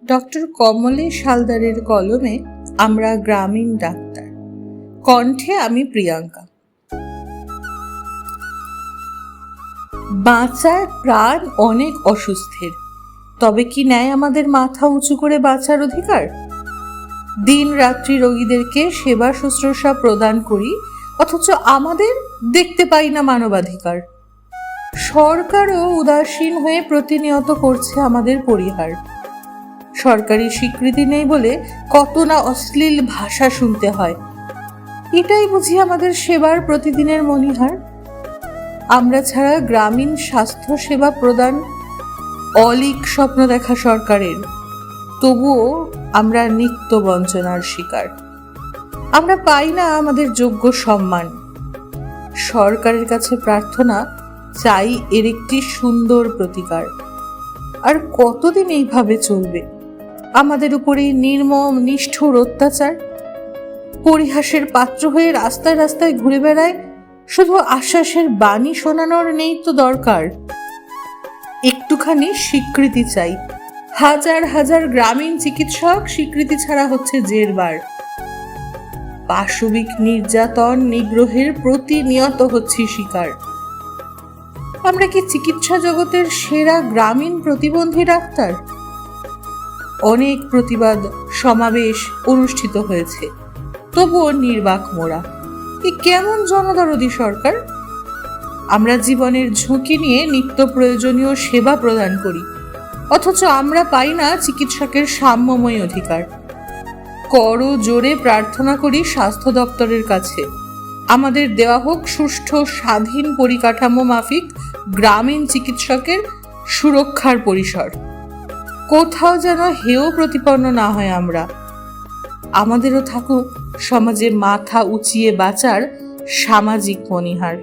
Doctor Kamlesh হালদারের কলমে আমরা গ্রামীণ ডাক্তার, কণ্ঠে আমি প্রিয়াঙ্কা। বাঁচার প্রাণ অনেক অসুস্থের, তবে কি নেয় আমাদের মাথা উঁচু করে বাঁচার অধিকার? দিন রাত্রি রোগীদেরকে সেবা শুশ্রূষা প্রদান করি, অথচ আমাদের দেখতে পাই না মানবাধিকার। সরকারও উদাসীন হয়ে প্রতিনিয়ত করছে আমাদের পরিহার। সরকারি স্বীকৃতি নেই বলে কত না অশ্লীল ভাষা শুনতে হয়। এটাই বুঝি আমাদের সেবার প্রতিদিনের মণিহার। আমরা ছাড়া গ্রামীণ স্বাস্থ্য সেবা প্রদান অলীক স্বপ্ন দেখা সরকারের, তবুও আমরা নিত্য বঞ্চনার শিকার। আমরা পাই না আমাদের যোগ্য সম্মান। সরকারের কাছে প্রার্থনা চাই এর একটি সুন্দর প্রতিকার। আর কতদিন এইভাবে চলবে আমাদের উপরে নির্মম নিষ্ঠুর অত্যাচার? পরিহাসের পাত্র হয়ে রাস্তায় রাস্তায় ঘুরে বেড়ায়, শুধু আশ্বাসের বাণী শোনানোর নেই তো দরকার। একটুখানি স্বীকৃতি চাই। হাজার হাজার গ্রামীণ চিকিৎসক স্বীকৃতি ছাড়া হচ্ছে জেরবার। পাশবিক নির্যাতন নিগ্রহের প্রতিনিয়ত হচ্ছে শিকার। আমরা কি চিকিৎসা জগতের সেরা গ্রামীণ প্রতিবন্ধী ডাক্তার? অনেক প্রতিবাদ সমাবেশ অনুষ্ঠিত হয়েছে, তবুও নির্বাক মোরা। এ কেমন জনদরদী সরকার? আমরা জীবনের ঝুঁকি নিয়ে নিত্য প্রয়োজনীয় সেবা প্রদান করি, অথচ আমরা পাই না চিকিৎসকের সাম্যময় অধিকার। করো জোরে প্রার্থনা করি স্বাস্থ্য দপ্তরের কাছে, আমাদের দেওয়া হোক সুষ্ঠু স্বাধীন পরিকাঠামো মাফিক গ্রামীণ চিকিৎসকের সুরক্ষার পরিসর। কোথাও যেন হেয় প্রতিপন্ন না হয় আমরা। আমাদেরও থাকুক সমাজে মাথা উঁচিয়ে বাঁচার সামাজিক মণিহার।